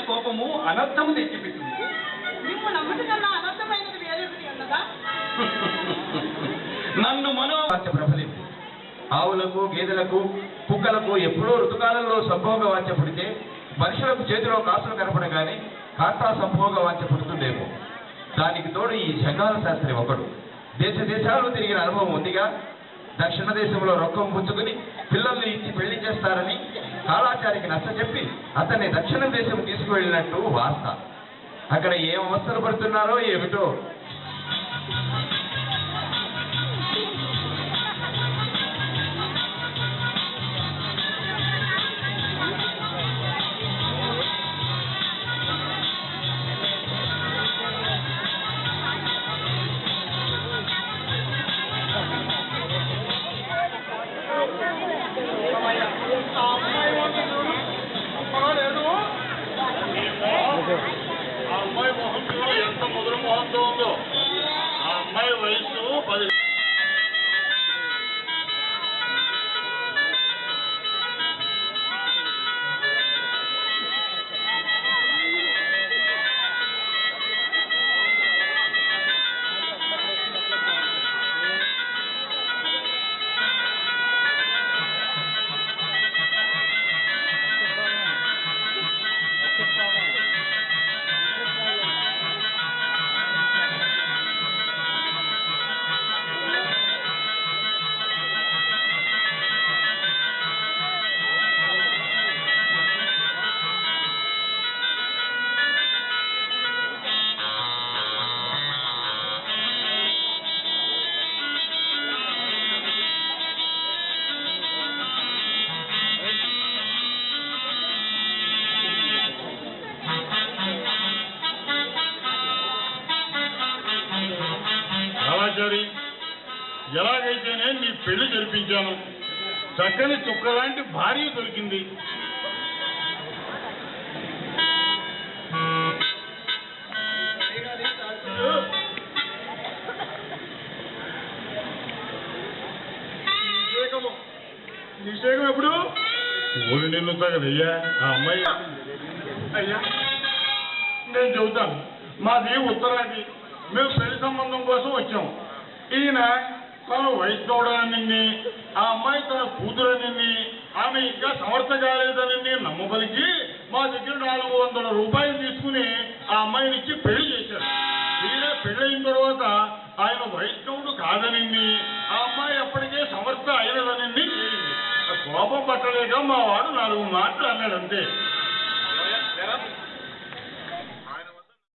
కోపము అనర్థము తెచ్చిపెట్టింది. నువ్వు నమ్మటకన్నా అనర్థమైనది వేరేది అన్నదా? నన్ను మనోవాచ్య ప్రబలింది. ఆవులకు, గేదెలకు, కుక్కలకు ఎప్పుడో ఋతుకాలంలో సంభోగ వాంఛ పుడితే మనుషులకు చేతిలో కాసులు కనపడగానే కాంతా సంభోగ వాంఛ పుడుతుందేమో. దానికి తోడు ఈ శంగాల శాస్త్రి ఒకడు. దేశ దేశాలు తిరిగిన అనుభవం ఉందిగా. దక్షిణ దేశంలో రొక్కం పుచ్చుకుని పిల్లల్ని ఇచ్చి పెళ్లి చేస్తారని కాళాచారికి నచ్చజెప్పి అతన్ని దక్షిణ దేశం తీసుకువెళ్ళినట్టు వార్త. అక్కడ ఏం అవస్థలు పడుతున్నారో ఏమిటో. ఆ అమ్మాయి మొహంలో ఎంత ముదురు మొహంతో ఉందో. ఆ అమ్మాయి వయసు 10. ఎలాగైతేనే నీ పెళ్లి జరిపించాను. చక్కని చుక్కలాంటి భార్య దొరికింది. నిషేకం ఎప్పుడు ఊరి నిన్ను తగదయ్యా. ఆ అమ్మాయి అయ్యా నేను చెబుతాను. మాది ఉత్తరాది. మేము పెళ్లి సంబంధం కోసం వచ్చాం. ఈయన తను వైష్ణవుడని, ఆ అమ్మాయి తన కూతురని, ఆమె ఇంకా సమర్థ కాలేదని నమ్మబలికి మా దగ్గర 400 రూపాయలు తీసుకుని ఆ అమ్మాయినిచ్చి పెళ్లి చేశారు. తీరా పెళ్ళయిన తర్వాత ఆయన వైష్ణవుడు కాదని, ఆ అమ్మాయి అప్పటికే సమర్థ అయినదని తేలింది. కోపం పట్టలేక మా వాడు 4 మాటలు అన్నాడు అంతే.